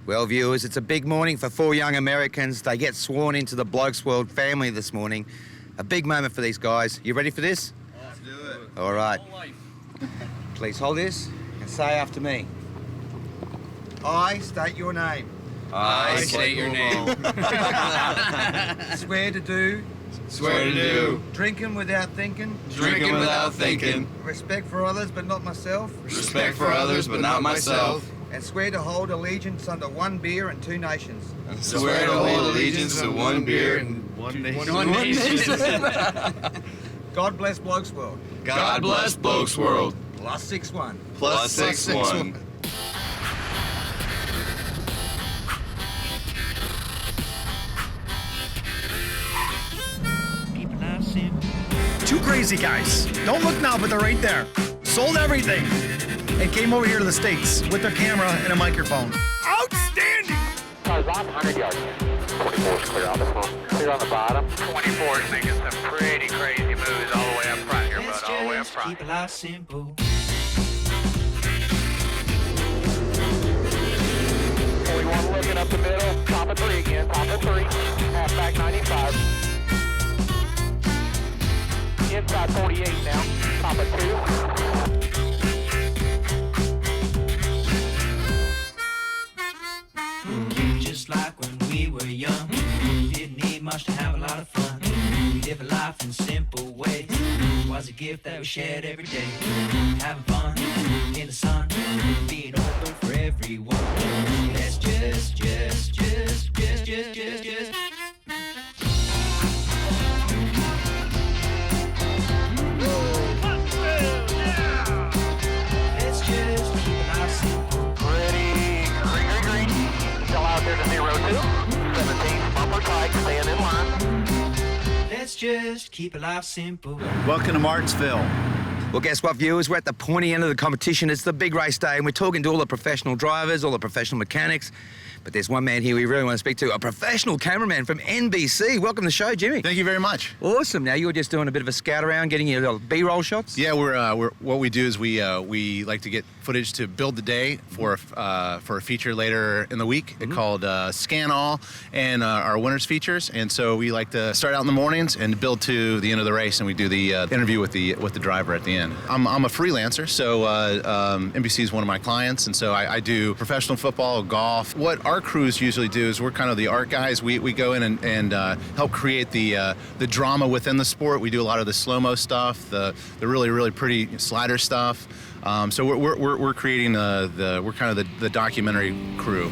Well, viewers, it's a big morning for 4 young Americans. They get sworn into the Blokesworld family this morning. A big moment for these guys. You ready for this? Let's do it. All right. Please hold this and say after me. I state your name. I state your name. Swear to do. Swear to do. Drinking without thinking. Drinking without thinking. Respect for others but not myself. Respect for others but not myself. And swear to hold allegiance under one beer and 2 nations. Swear to hold allegiance to one beer and One nation. one nation. God bless Blokesworld. God bless Blokesworld. Plus 6-1. Plus 6-1. Two crazy guys. Don't look now, but they're right there. Sold everything and came over here to the States with their camera and a microphone. Outstanding! Cars on 100 yards. 24 is clear on this one. Clear on the bottom. 24 is making some pretty crazy moves all the way up front here, bud. All the way up front. Keep life simple. 41 looking up the middle. Top of 3 again. Top of 3. Half back 95. Inside 48 now. Top of 2. Just like when we were young, didn't need much to have a lot of fun. Live a life in simple ways. Was a gift that we shared every day. Having fun in the sun, being open for everyone. Let's just. Let's just keep life simple. Ready. Green. Still out there to 02. 17. Bumper tight. Staying in line. Let's just keep life simple. Welcome to Martinsville. Well, guess what, viewers? We're at the pointy end of the competition. It's the big race day, and we're talking to all the professional drivers, all the professional mechanics. But there's one man here we really want to speak to, a professional cameraman from NBC. Welcome to the show, Jimmy. Thank you very much. Awesome. Now, you were just doing a bit of a scout around, getting your little B-roll shots? Yeah, we're what we do is we like to get footage to build the day for a feature later in the week called Scan All and our winners features. And so we like to start out in the mornings and build to the end of the race, and we do the interview with the driver at the end. I'm a freelancer, so NBC is one of my clients, and so I do professional football, golf. What our crews usually do is we're kind of the art guys. We go in and help create the drama within the sport. We do a lot of the slow-mo stuff, the really pretty slider stuff. So we're creating we're kind of the documentary crew.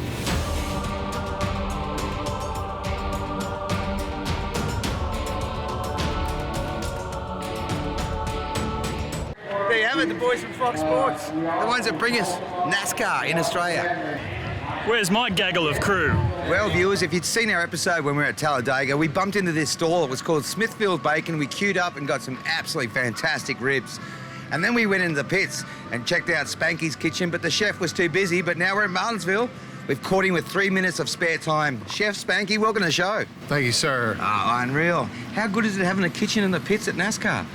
There you have it, the boys from Fox Sports. The ones that bring us NASCAR in Australia. Where's my gaggle of crew? Well, viewers, if you'd seen our episode when we were at Talladega, we bumped into this stall. It was called Smithfield Bacon. We queued up and got some absolutely fantastic ribs. And then we went into the pits and checked out Spanky's kitchen, but the chef was too busy. But now we're at Martinsville. We've caught him with 3 minutes of spare time. Chef Spanky, welcome to the show. Thank you, sir. Oh, unreal. How good is it having a kitchen in the pits at NASCAR?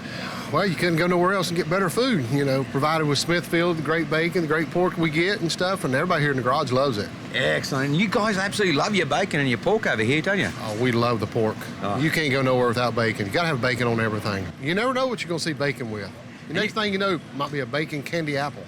Well, you couldn't go nowhere else and get better food, provided with Smithfield, the great bacon, the great pork we get and stuff, and everybody here in the garage loves it. Excellent. And you guys absolutely love your bacon and your pork over here, don't you? Oh, we love the pork. Oh. You can't go nowhere without bacon. You gotta have bacon on everything. You never know what you're gonna see bacon with. The next thing you know, might be a bacon candy apple.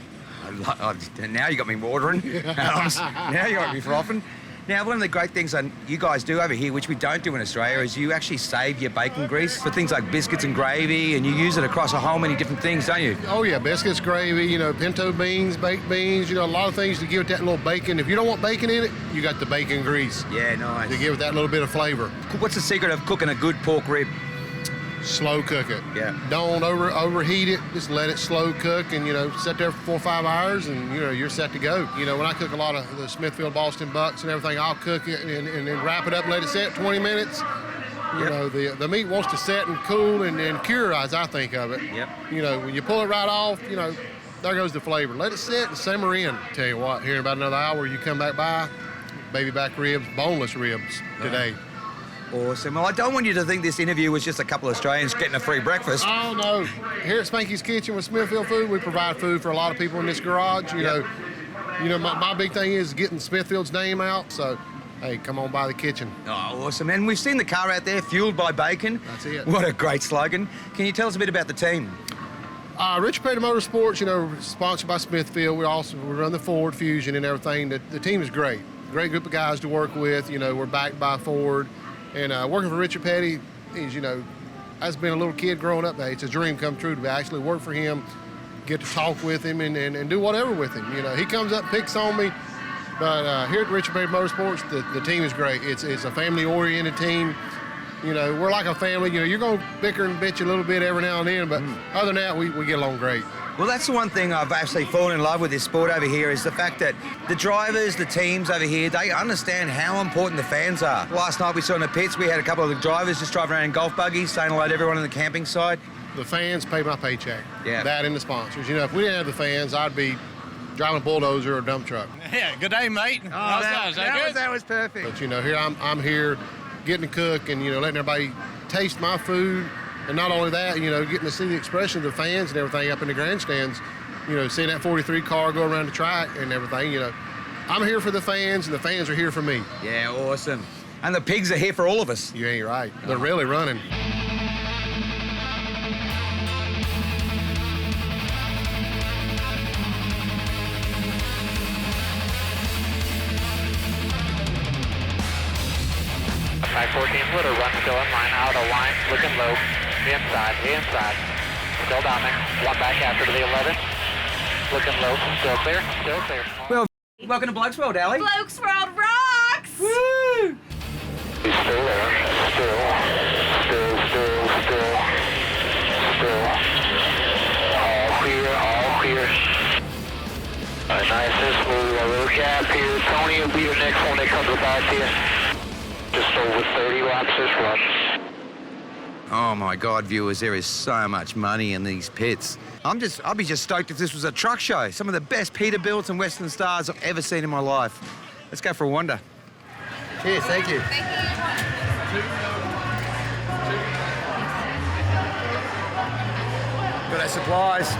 Now you got me watering. Now you got me frothing. Now, one of the great things you guys do over here, which we don't do in Australia, is you actually save your bacon grease for things like biscuits and gravy, and you use it across a whole many different things, don't you? Oh yeah, biscuits, gravy, pinto beans, baked beans, a lot of things to give it that little bacon. If you don't want bacon in it, you got the bacon grease. Yeah, nice. To give it that little bit of flavor. What's the secret of cooking a good pork rib? Slow cook it. Yeah. Don't overheat it. Just let it slow cook and, sit there for 4 or 5 hours and, you're set to go. When I cook a lot of the Smithfield Boston Bucks and everything, I'll cook it and then wrap it up and let it set 20 minutes. The meat wants to set and cool and cure, as I think of it. Yep. When you pull it right off, there goes the flavor. Let it sit and simmer in. Tell you what, here in about another hour, you come back by, baby back ribs, boneless ribs today. Awesome. Well, I don't want you to think this interview was just a couple of Australians getting a free breakfast. Oh, no. Here at Spanky's Kitchen with Smithfield Food, we provide food for a lot of people in this garage. You you know, my big thing is getting Smithfield's name out. So, hey, come on by the kitchen. Oh, awesome. And we've seen the car out there, fueled by bacon. That's it. What a great slogan. Can you tell us a bit about the team? Richard Petty Motorsports, you know, sponsored by Smithfield. We run the Ford Fusion and everything. The team is great. Great group of guys to work with. You know, we're backed by Ford. And working for Richard Petty is, you know, as being a little kid growing up, it's a dream come true to actually work for him, get to talk with him and do whatever with him. You know, he comes up, picks on me. But here at Richard Petty Motorsports, the team is great. It's a family-oriented team. You know, we're like a family. You know, you're going to bicker and bitch a little bit every now and then, but other than that, we get along great. Well, that's the one thing I've actually fallen in love with this sport over here is the fact that the drivers, the teams over here, they understand how important the fans are. Last night we saw in the pits, we had a couple of the drivers just driving around in golf buggies, saying hello to everyone on the camping side. The fans pay my paycheck. Yeah. That and the sponsors. You know, if we didn't have the fans, I'd be driving a bulldozer or a dump truck. Yeah, good day, mate. That was perfect. But, you know, here I'm here getting to cook and, you know, letting everybody taste my food. And not only that, you know, getting to see the expression of the fans and everything up in the grandstands, you know, seeing that 43 car go around the track and everything, you know. I'm here for the fans and the fans are here for me. Yeah, awesome. And the pigs are here for all of us. You ain't right. They're really running. Track 14 footer, run still in line, out of line, looking low, inside, still down there, one back after to the 11, looking low, still clear. Well, welcome to Blokesworld, Allie. Blokesworld rocks! Woo! He's still there, still. All clear. Nice and smooth, a little gap here. Tony will be the next one that comes back here. Just over 30 laps this run. Oh my God, viewers, there is so much money in these pits. I'll be just stoked if this was a truck show. Some of the best Peterbilts and Western Stars I've ever seen in my life. Let's go for a wander. Cheers, thank you. Got our supplies.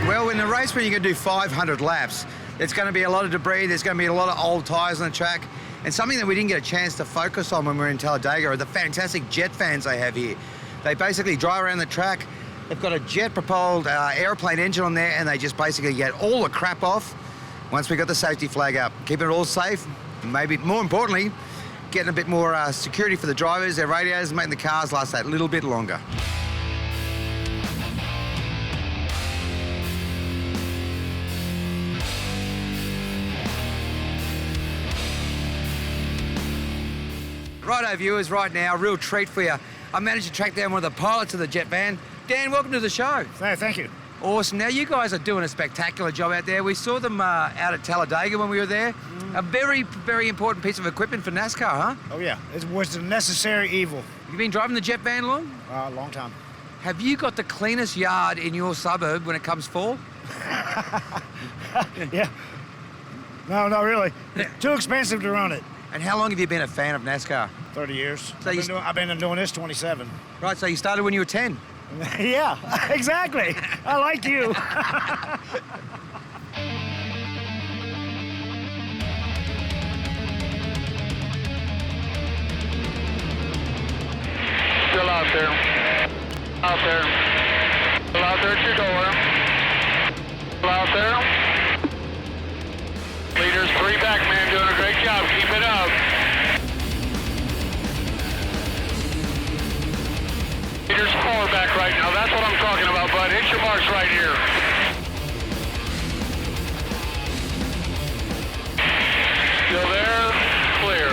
Well, in the race when you're going to do 500 laps, there's going to be a lot of debris, there's going to be a lot of old tyres on the track, and something that we didn't get a chance to focus on when we were in Talladega are the fantastic jet fans they have here. They basically drive around the track, they've got a jet-propelled airplane engine on there, and they just basically get all the crap off once we got the safety flag up. Keeping it all safe, maybe more importantly, getting a bit more security for the drivers, their radiators, making the cars last that little bit longer. Righto, viewers, right now, real treat for you. I managed to track down one of the pilots of the jet van. Dan, welcome to the show. Thank you. Awesome. Now, you guys are doing a spectacular job out there. We saw them out at Talladega when we were there. A very, very important piece of equipment for NASCAR, huh? Oh, yeah. It was a necessary evil. You've been driving the jet van long? A long time. Have you got the cleanest yard in your suburb when it comes fall? Yeah. No, not really. Too expensive to run it. And how long have you been a fan of NASCAR? 30 years. So I've been doing this 27. Right, so you started when you were 10? Yeah, exactly. I like you. Still out there. Still out there at your door. Still out there. Leaders 3 back, man, doing a great job. Keep it up. Leaders 4 back right now. That's what I'm talking about, bud. Hit your marks right here. Still there. Clear.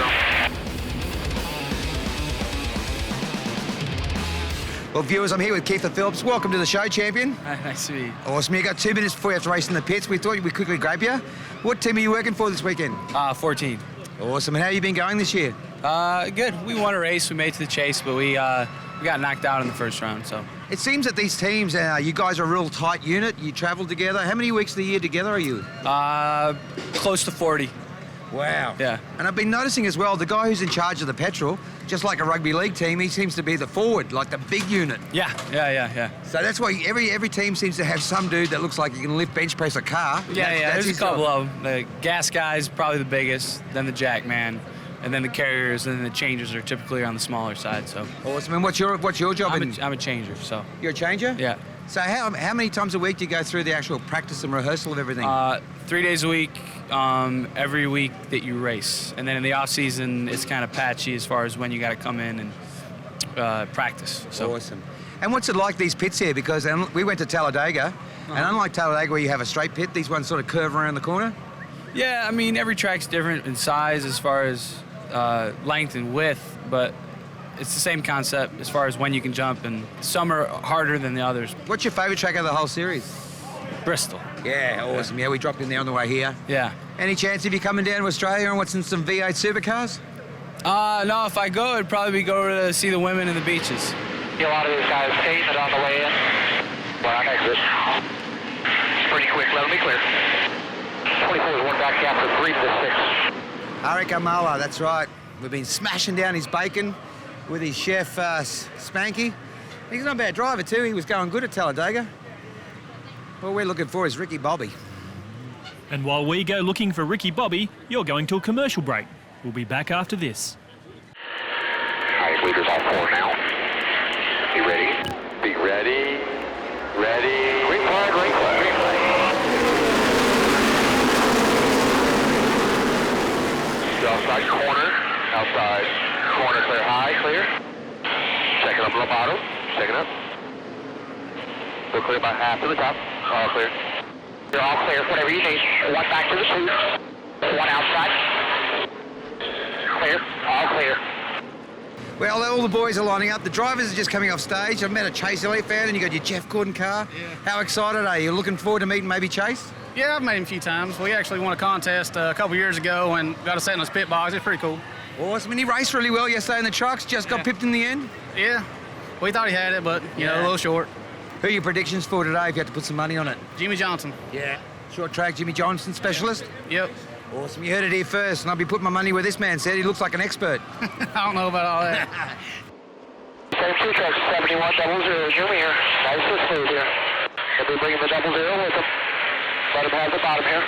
Well, viewers, I'm here with Keith Phillips. Welcome to the show, champion. Nice to meet you. Awesome. You got 2 minutes before you have to race in the pits. We thought we'd quickly grab you. What team are you working for this weekend? 14. Awesome. And how have you been going this year? Good. We won a race. We made it to the chase, but we got knocked out in the first round. So It seems that these teams, you guys are a real tight unit. You travel together. How many weeks of the year together are you? close to 40. Wow. Yeah. And I've been noticing as well, the guy who's in charge of the petrol, just like a rugby league team, he seems to be the forward, like the big unit. Yeah. So that's why every team seems to have some dude that looks like he can lift bench press a car. There's a couple of them. The gas guy's probably the biggest, then the jack man, and then the carriers, and then the changers are typically on the smaller side. So. Awesome. And what's your job? I'm a changer. So. You're a changer? Yeah. So how many times a week do you go through the actual practice and rehearsal of everything? 3 days a week, every week that you race. And then in the off season, it's kind of patchy as far as when you got to come in and practice. So. Awesome. And what's it like, these pits here? Because we went to Talladega, and unlike Talladega where you have a straight pit, these ones sort of curve around the corner. Yeah, I mean, every track's different in size as far as length and width, but it's the same concept as far as when you can jump, and some are harder than the others. What's your favourite track of the whole series? Bristol. Yeah, awesome. Yeah, we dropped in there on the way here. Yeah. Any chance of you coming down to Australia and watching some V8 supercars? No, if I go, it'd probably be go to see the women in the beaches. See a lot of these guys skating it on the way in. Well, on exit. Pretty quick, let me clear. 24 is one back after 3 to 6. Arik Amala, that's right. We've been smashing down his bacon with his chef, Spanky. He's not a bad driver too. He was going good at Talladega. All we're looking for is Ricky Bobby. And while we go looking for Ricky Bobby, you're going to a commercial break. We'll be back after this. Alright, leaders on 4 now. Be ready. Be ready. Ready. Green flag, green flag, green flag. Outside corner. Outside corner clear high, clear. Checking up low bottom. Checking up. Go clear about half to the top. All clear. You're all clear, whatever you need. One back to the two. One outside. Clear. All clear. Well, all the boys are lining up. The drivers are just coming off stage. I've met a Chase Elliott fan, and you got your Jeff Gordon car. Yeah. How excited are you? Looking forward to meeting maybe Chase? Yeah, I've met him a few times. We actually won a contest a couple years ago and got a set in his pit box. It's pretty cool. Awesome. And he raced really well yesterday in the trucks. Just got pipped in the end. Yeah, we thought he had it, but, you know, a little short. Who are your predictions for today if you had to put some money on it? Jimmy Johnson. Yeah. Short track, Jimmy Johnson, specialist? Yep. Awesome. You heard it here first, and I'll be putting my money where this man said. He looks like an expert. I don't know about all that. Same 2 trucks, 7100, Jimmy here. Nice and smooth here. They'll be bringing the 00 with them. Let him have the bottom here.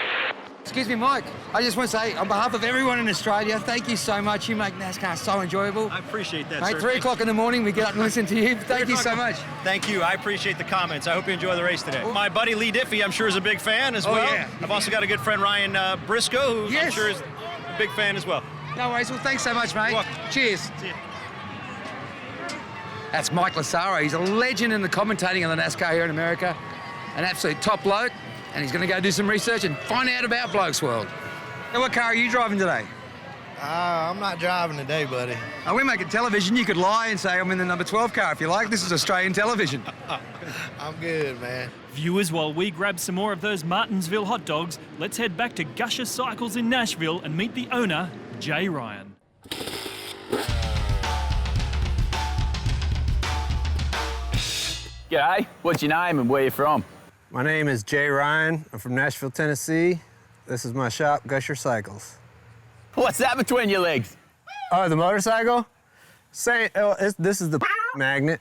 Excuse me, Mike. I just want to say, on behalf of everyone in Australia, thank you so much. You make NASCAR so enjoyable. I appreciate that, Mate, sir. 3 o'clock in the morning, we get up and listen to you. Thank you so much. Thank you. I appreciate the comments. I hope you enjoy the race today. My buddy Lee Diffie, I'm sure, is a big fan as well. Yeah. I've also got a good friend, Ryan Briscoe, who I'm sure is a big fan as well. No worries. Well, thanks so much, mate. Cheers. See ya. That's Mike Lassaro. He's a legend in the commentating on the NASCAR here in America. An absolute top bloke. And he's going to go do some research and find out about Blokesworld. Now, what car are you driving today? I'm not driving today, buddy. Oh, we're making television. You could lie and say I'm in the number 12 car if you like. This is Australian television. I'm good, man. Viewers, while we grab some more of those Martinsville hot dogs, let's head back to Gusher Cycles in Nashville and meet the owner, Jay Ryan. G'day, what's your name and where you from? My name is Jay Ryan. I'm from Nashville, Tennessee. This is my shop, Gusher Cycles. What's that between your legs? Oh, the motorcycle? This is the magnet.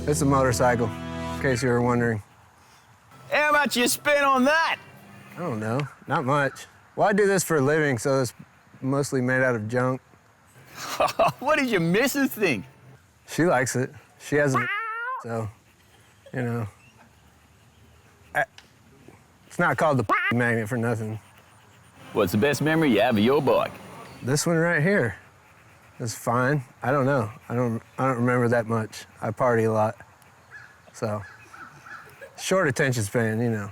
It's a motorcycle, in case you were wondering. How much you spent on that? I don't know, not much. Well, I do this for a living, so it's mostly made out of junk. What did your missus think? She likes it. She has a so, you know. It's not called the magnet for nothing. What's the best memory you have of your bike? This one right here. It's fine. I don't know. I don't remember that much. I party a lot. So, short attention span, you know.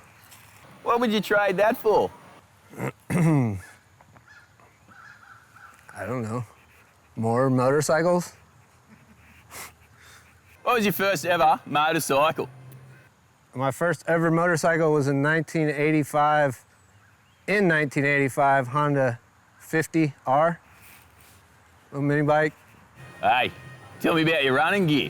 What would you trade that for? I don't know. More motorcycles? What was your first ever motorcycle? My first ever motorcycle was in 1985. In 1985, Honda 50R, little mini bike. Hey, tell me about your running gear.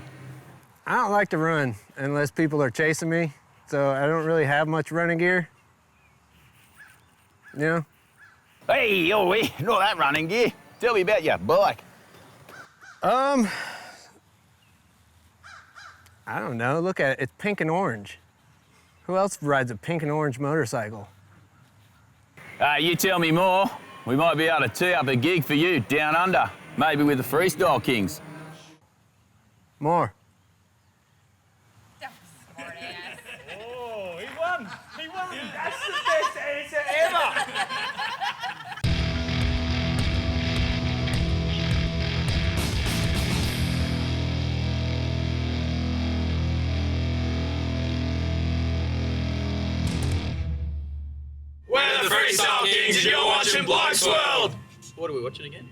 I don't like to run unless people are chasing me, so I don't really have much running gear. You know? Hey, oh, hey, not that running gear. Tell me about your bike. I don't know. Look at it. It's pink and orange. Who else rides a pink and orange motorcycle? You tell me more. We might be able to tee up a gig for you down under, maybe with the Freestyle Kings. More. Oh, he won! He won! That's the best answer ever! We're the Freestyle Kings and you're watching Blokesworld. What are we watching again?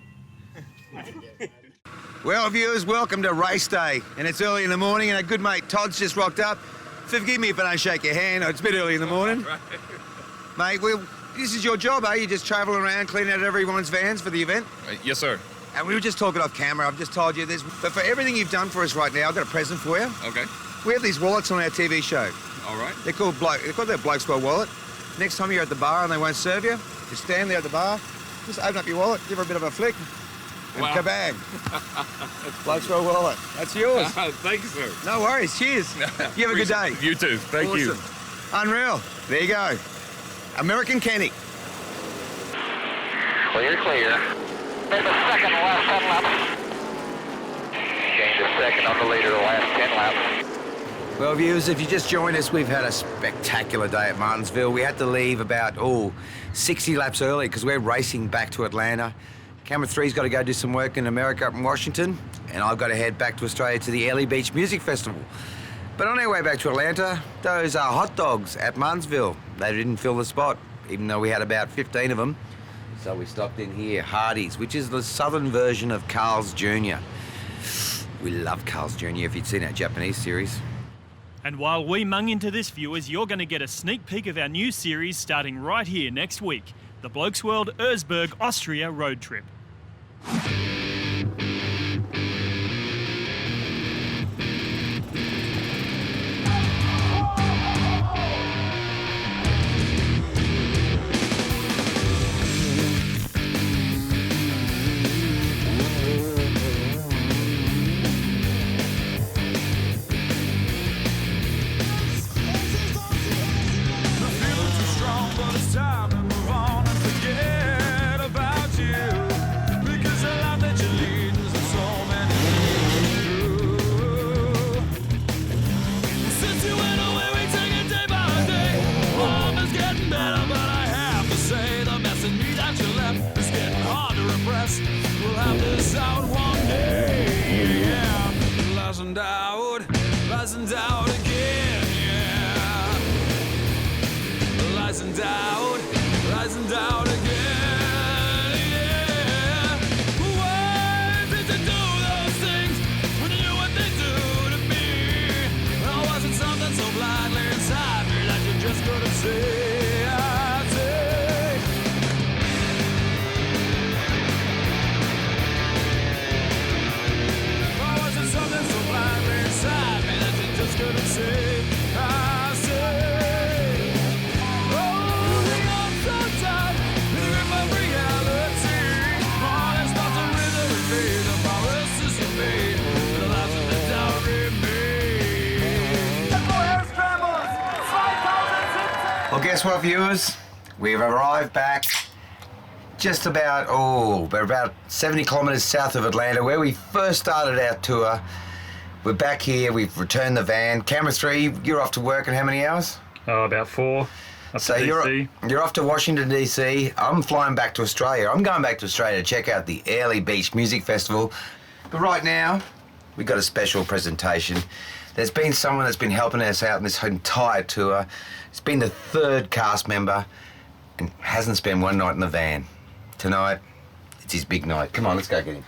Well, viewers, welcome to race day. And it's early in the morning and our good mate Todd's just rocked up. Forgive me if I don't shake your hand. It's a bit early in the morning. Mate, this is your job, eh? You just travel around cleaning out everyone's vans for the event? Yes, sir. And we were just talking off camera. I've just told you this. But for everything you've done for us right now, I've got a present for you. Okay. We have these wallets on our TV show. All right. They're called their Blokesworld wallet. Next time you're at the bar and they won't serve you, just stand there at the bar, just open up your wallet, give her a bit of a flick, and Wow. kabang. Blokesworld wallet. That's yours. Thank you, sir. No worries. Cheers. You have a good day. You too. Thank you. Awesome. Unreal. There you go. American Kenny. Clear, clear. There's a second, last 10 laps. Gained a second on the leader, the last 10 laps. Well, viewers, if you just joined us, we've had a spectacular day at Martinsville. We had to leave about, 60 laps early because we're racing back to Atlanta. Camera 3's got to go do some work in America up in Washington, and I've got to head back to Australia to the Early Beach Music Festival. But on our way back to Atlanta, those are hot dogs at Martinsville. They didn't fill the spot, even though we had about 15 of them. So we stopped in here, Hardee's, which is the southern version of Carl's Jr. We love Carl's Jr. if you'd seen our Japanese series. And while we mung into this, viewers, you're going to get a sneak peek of our new series starting right here next week, the Blokesworld Erzberg, Austria road trip. Well, guess what, viewers? We've arrived back just about, we're about 70 kilometres south of Atlanta, where we first started our tour. We're back here, we've returned the van. Camera 3, you're off to work in how many hours? About 4. So you're off to Washington, D.C. I'm flying back to Australia. I'm going back to Australia to check out the Early Beach Music Festival. But right now, we've got a special presentation. There's been someone that's been helping us out in this entire tour. It's been the third cast member and hasn't spent one night in the van. Tonight, it's his big night. Come on, let's go get him.